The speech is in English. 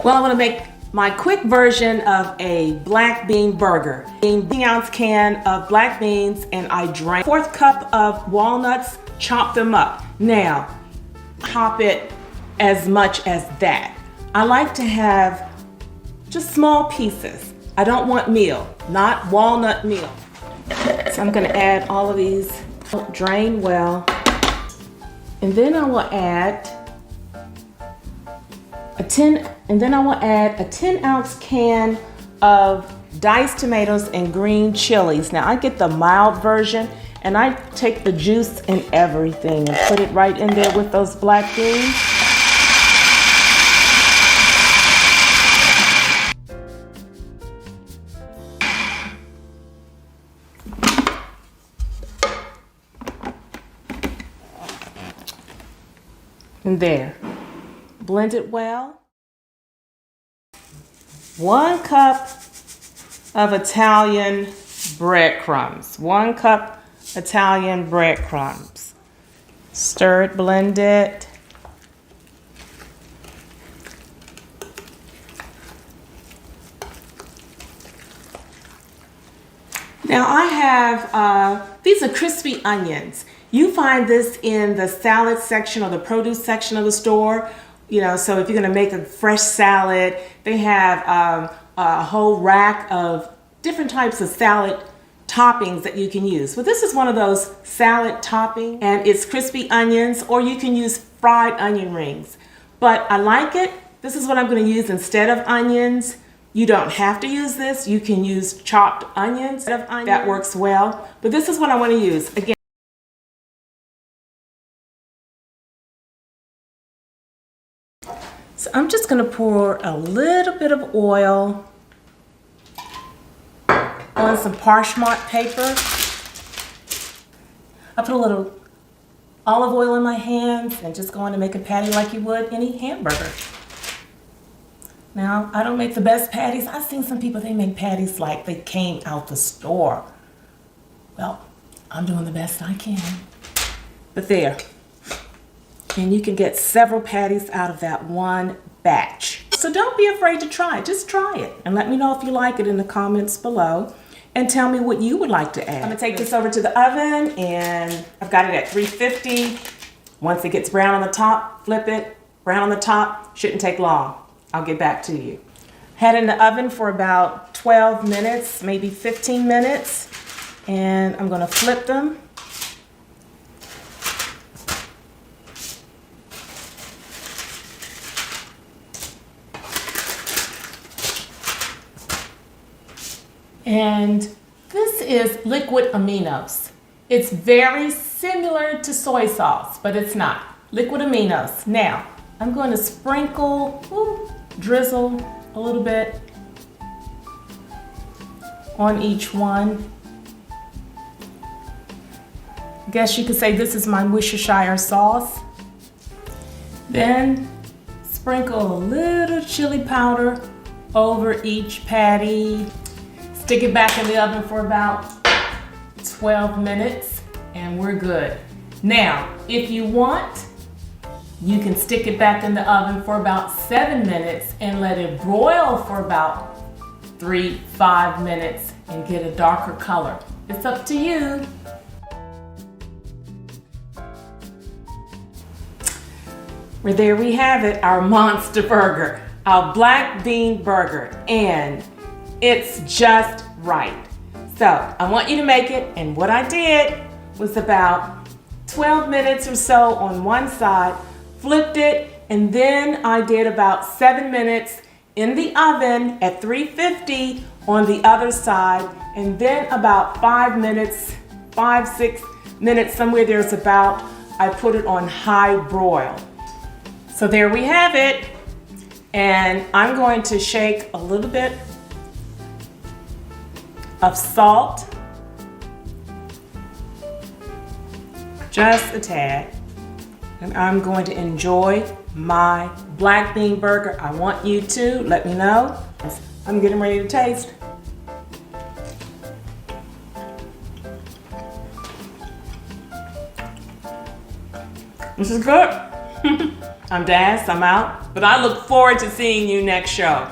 Well, I want to make my quick version of a black bean burger. 1 ounce can of black beans, and I drank 1/4 cup of walnuts, chop them up. Now, chop it as much as that. I like to have just small pieces. I don't want meal, not walnut meal. So I'm going to add all of these, drain well, and then I will add a 10-ounce can of diced tomatoes and green chilies. Now I get the mild version, and I take the juice and everything and put it right in there with those black beans. And there, blend it well. 1 cup of Italian breadcrumbs. 1 cup Italian breadcrumbs. Stir it, blend it. Now I have, these are crispy onions. You find this in the salad section or the produce section of the store. You know, so if you're gonna make a fresh salad, they have a whole rack of different types of salad toppings that you can use. Well, this is one of those salad toppings, and it's crispy onions, or you can use fried onion rings. But I like it. This is what I'm gonna use instead of onions. You don't have to use this. You can use chopped onions. That works well. But this is what I wanna use. Again, so I'm just gonna pour a little bit of oil on some parchment paper. I put a little olive oil in my hands and just going to make a patty like you would any hamburger. Now, I don't make the best patties. I've seen some people, they make patties like they came out the store. Well, I'm doing the best I can. But there. And you can get several patties out of that one batch. So don't be afraid to try it. Just try it. And let me know if you like it in the comments below. And tell me what you would like to add. I'm gonna take this over to the oven, and I've got it at 350. Once it gets brown on the top, flip it. Brown on the top, shouldn't take long. I'll get back to you. Had it in the oven for about 12 minutes, maybe 15 minutes. And I'm gonna flip them. And this is liquid aminos. It's very similar to soy sauce, but it's not. Liquid aminos. Now, I'm going to sprinkle, drizzle a little bit on each one. I guess you could say this is my Worcestershire sauce. Then sprinkle a little chili powder over each patty. Stick it back in the oven for about 12 minutes and we're good. Now, if you want, you can stick it back in the oven for about 7 minutes and let it broil for about 3-5 minutes and get a darker color. It's up to you. Well, there we have it, our monster burger, our black bean burger, and it's just right. So I want you to make it, and what I did was about 12 minutes or so on one side, flipped it, and then I did about 7 minutes in the oven at 350 on the other side, and then about 5 minutes, 5-6 minutes, somewhere there's about, I put it on high broil. So there we have it, and I'm going to shake a little bit of salt, just a tad, and I'm going to enjoy my black bean burger. I want you to let me know. I'm getting ready to taste. This is good. I'm Das, I'm out, but I look forward to seeing you next show.